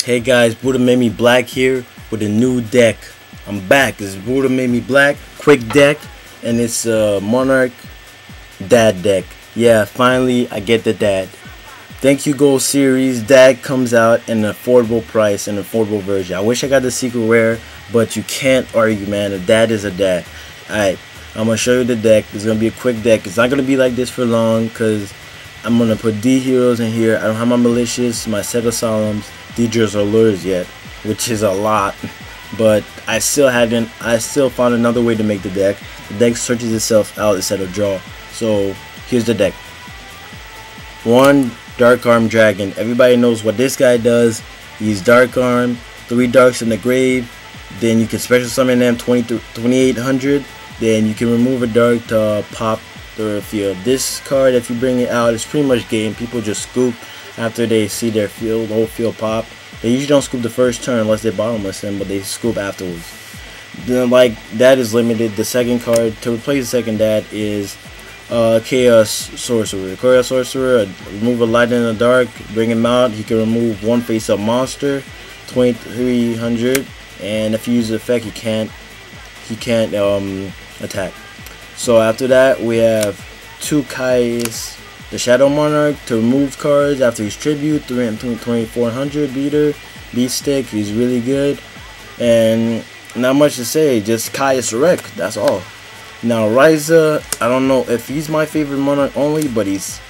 Hey guys, Buddha Made Me Black here with a new deck. I'm back. It's Buddha Made Me Black, quick deck, and it's a Monarch Dad deck. Yeah, finally I get the Dad. Thank you Gold Series. Dad comes out in an affordable price, an affordable version. I wish I got the secret rare, but you can't argue, man. A Dad is a Dad. Alright, I'm going to show you the deck. It's going to be a quick deck. It's not going to be like this for long because I'm going to put D heroes in here. I don't have my Malicious, my Set of Solemns, D-Drills or Lures yet, which is a lot. But I still found another way to make the deck. The deck searches itself out instead of draw. So here's the deck. 1 Dark Arm Dragon. Everybody knows what this guy does. He's Dark Arm, 3 darks in the grave. Then you can special summon them 2800. Then you can remove a dark to pop the field. This card, if you bring it out, it's pretty much game. People just scoop after they see their field, whole field pop. They usually don't scoop the first turn unless they bottomless them, but they scoop afterwards. Then, like, that is limited. The second card to replace the second Dad is Chaos Sorcerer. Chaos Sorcerer, remove a light in the dark, bring him out. He can remove 1 face-up monster, 2300, and if you use the effect, he can't attack. So after that, we have 2 Kai's, the Shadow Monarch, to remove cards after he's tribute, 2400 beater, beat stick. He's really good, and not much to say. Just Caius Wreck. That's all. Now Ryza, I don't know if he's my favorite Monarch only, but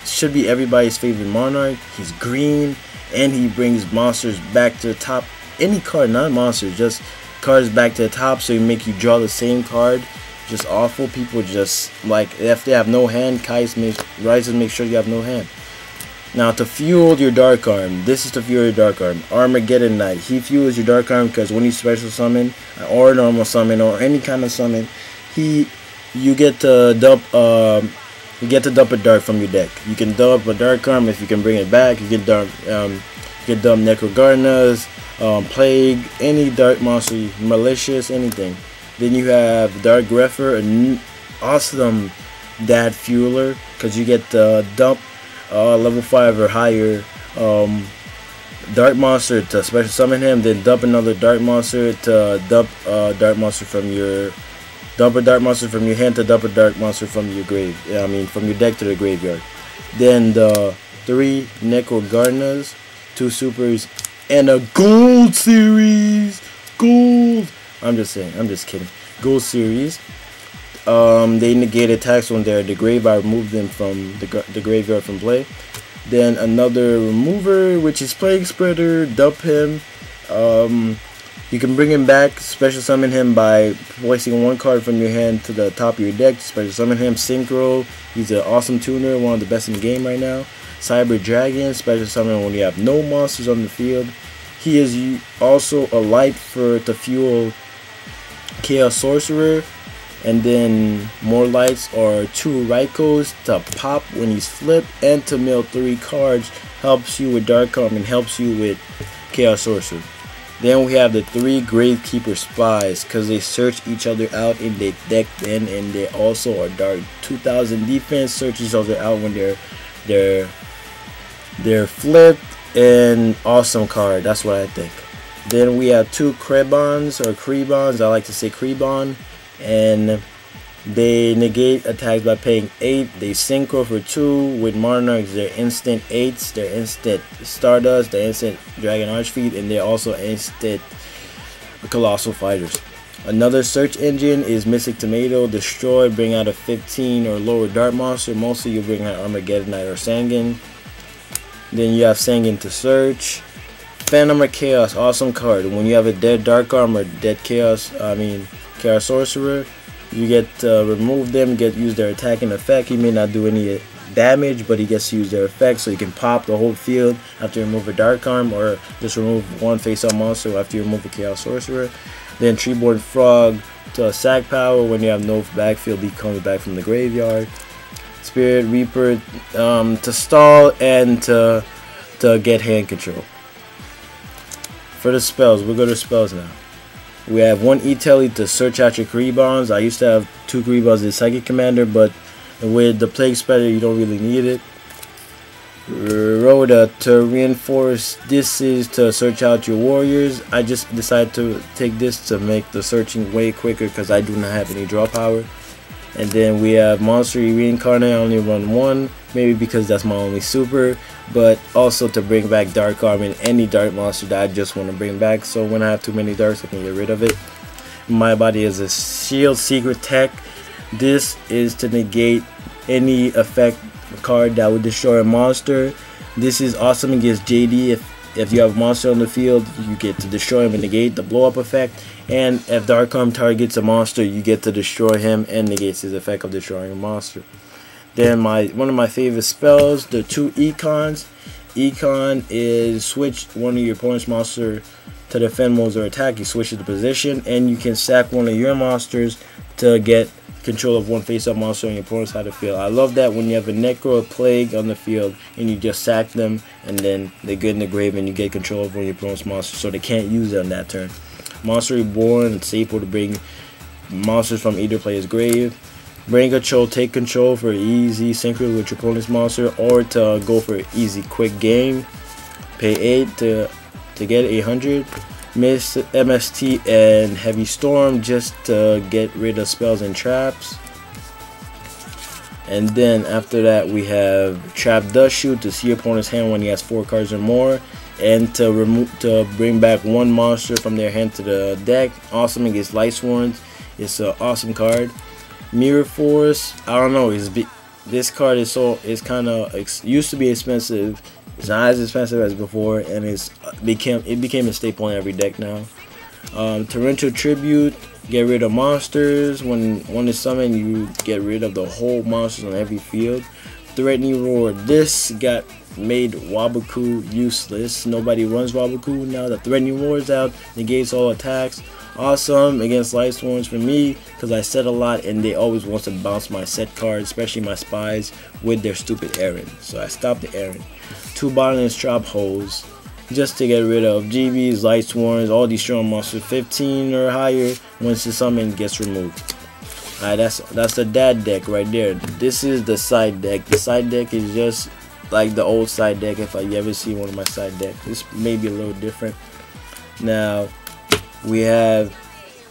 should be everybody's favorite Monarch. He's green and he brings monsters back to the top. Any card, not monsters, just cards back to the top, so you make you draw the same card. Just awful. People just like, if they have no hand, Ryza make sure you have no hand. Now to fuel your Dark Arm, this is to fuel your Dark Arm. Armageddon Knight. He fuels your Dark Arm because when you special summon or normal summon or any kind of summon, you get to dump a dark from your deck. You can dump a Dark Arm if you can bring it back. You can dump Necrogardenas, Plague, any dark monster, Malicious, anything. Then you have Dark Grepher, an awesome Dad fueler because you get to dump level 5 or higher dark monster to special summon him, then dump another dark monster to dump a dark monster from your hand to dump a dark monster from your from your deck to the graveyard. Then the 3 Necrogardenas, 2 supers, and a Gold Series. Gold. I'm just kidding. Gold Series. They negate attacks when they're the graveyard. Remove them from the graveyard from play. Then another remover, which is Plague Spreader. Dump him. You can bring him back. Special summon him by placing 1 card from your hand to the top of your deck. Special summon him. Synchro. He's an awesome tuner, one of the best in the game right now. Cyber Dragon. Special summon when you have no monsters on the field. He is also a light to fuel Chaos Sorcerer, and then more lights are 2 Raikos to pop when he's flipped, and to mill 3 cards. Helps you with Dark Arm and helps you with Chaos Sorcerer. Then we have the 3 Gravekeeper Spies because they search each other out in their deck, and they also are dark. 2000 defense, search each other out when they're flipped, and awesome card. That's what I think. Then we have 2 Krebons or Krebons. I like to say Krebon, and they negate attacks by paying 8. They synchro for 2 with Monarchs. They're instant 8s. They're instant Stardust. They're instant Dragon Archfeet, and they're also instant Colossal Fighters. Another search engine is Mystic Tomato. Destroy, bring out a 15 or lower Dark monster. Mostly you'll bring out Armageddon Knight or Sangan. Then you have Sangan to search. Phantom of Chaos, awesome card. When you have a dead Dark Arm or dead Chaos Sorcerer, you get to remove them, use their attacking effect. He may not do any damage, but he gets to use their effect, so you can pop the whole field after you remove a Dark Arm, or just remove 1 face-up monster after you remove a Chaos Sorcerer. Then Treeborn Frog to sack power. When you have no backfield, he comes back from the graveyard. Spirit Reaper to stall and to get hand control. For the spells, we'll go to spells now. We have 1 E-Telly to search out your Krebons. I used to have 2 Krebons as Psychic Commander, but with the Plague Spreader, you don't really need it. Rhoda, to reinforce this is to search out your warriors. I just decided to take this to make the searching way quicker because I do not have any draw power. And then we have Monster Reincarnate. I only run one, maybe because that's my only super, but also to bring back Dark Arm and any dark monster that I just want to bring back. So when I have too many darks, I can get rid of it. My body is a Shield Secret Tech. This is to negate any effect card that would destroy a monster. This is awesome against JD. If you have a monster on the field, you get to destroy him and negate the blow up effect. And if Dark Arm targets a monster, you get to destroy him and negates his effect of destroying a monster. Then one of my favorite spells, the 2 Econs. Econ is switch one of your opponent's monster to defend moves or attack. You switch the position, and you can sack one of your monsters to get control of one face-up monster on your opponent's side of the field. I love that when you have a Necro or Plague on the field and you just sack them, and then they get in the grave and you get control of one of your opponent's monsters, so they can't use it on that turn. Monster Reborn, it's able to bring monsters from either player's grave. Bring control, take control for easy synchro with your opponent's monster, or to go for an easy quick game. Pay 8 to get 800. Miss MST and Heavy Storm just to get rid of spells and traps. And then after that we have Trap Dust Shoot to see your opponent's hand when he has 4 cards or more, and to bring back one monster from their hand to the deck. Awesome against Lightsworns. It's an awesome card. Mirror Force, I don't know, this card is kind of used to be expensive. It's not as expensive as before, and it became a staple in every deck now. Torrential Tribute, get rid of monsters. When one is summoned, you get rid of the whole monsters on every field. Threatening Roar, this got made Waboku useless. Nobody runs Waboku now. The Threatening Roar is out, negates all attacks. Awesome against Lightsworns for me because I set a lot and they always want to bounce my set cards, especially my spies, with their stupid errand. So I stopped the errand. 2 Bottomless Trap Holes just to get rid of GBs, Lightsworns, all these strong monsters 15 or higher. Once the summon gets removed. Alright, that's the dad deck right there. This is the side deck. The side deck is just like the old side deck. If you ever see one of my side decks, this may be a little different. Now we have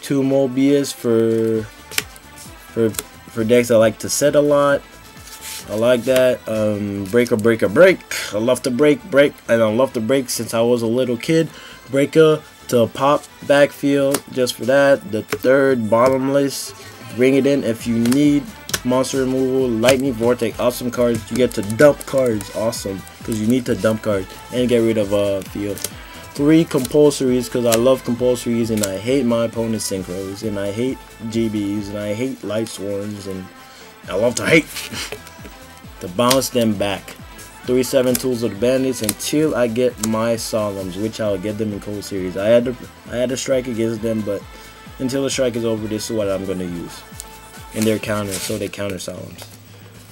2 Mobius for decks I like to set a lot. I like that. Break. I love to break, and I love to break since I was a little kid. Breaker to pop backfield just for that. The 3rd Bottomless, bring it in if you need monster removal. Lightning Vortex, awesome cards. You get to dump cards, awesome, because you need to dump cards and get rid of field. 3 Compulsories, because I love compulsories and I hate my opponent's synchros and I hate GBs and I hate Lightsworns and I love to hate. To bounce them back. 3 7 Tools of the Bandits until I get my Solemns, which I'll get them in Cold Series. I had to strike against them, but until the strike is over, this is what I'm gonna use. And their counter, so they counter Solemns.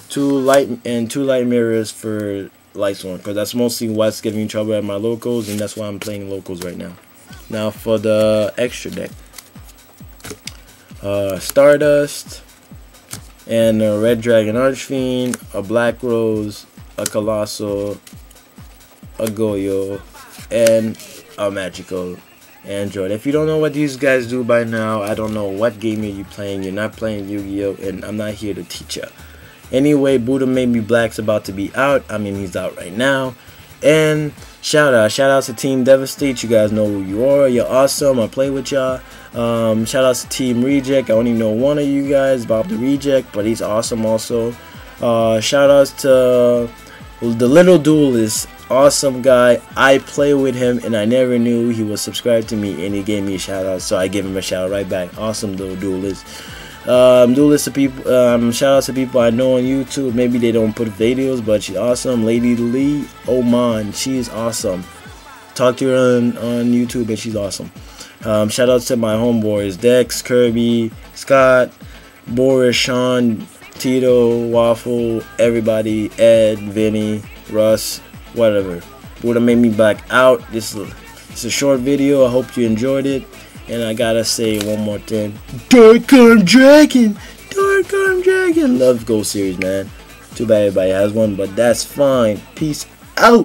2 light mirrors for Lightsworn, because that's mostly what's giving me trouble at my locals, and that's why I'm playing locals right now. Now for the extra deck. Stardust, and a Red Dragon Archfiend, a Black Rose, a Colossal, a Goyo, and a Magical Android. If you don't know what these guys do by now, I don't know what game are you playing. You're not playing Yu-Gi-Oh! And I'm not here to teach you. Anyway, Buddha Made Me Black's about to be out. I mean, he's out right now. And shout out to Team Devastate. You guys know who you are. You're awesome. I play with y'all. Shout out to Team Reject. I only know one of you guys, Bob the Reject, but he's awesome also. Shout outs to the Little Duelist, awesome guy. I play with him and I never knew he was subscribed to me, and he gave me a shout out, so I give him a shout out right back. Awesome Little Duelist. Shout outs to people I know on YouTube. Maybe they don't put videos, but she's awesome. Lady Lee Oman, she's awesome. Talk to her on YouTube and she's awesome. Shout outs to my homeboys, Dex, Kirby, Scott, Boris, Sean, Tito, Waffle, everybody, Ed, Vinny, Russ, whatever. Buddha Made Me Black out. It's a short video. I hope you enjoyed it. And I gotta say one more thing. Dark Arm Dragon! Dark Arm Dragon! Love Go Series, man. Too bad everybody has one, but that's fine. Peace out.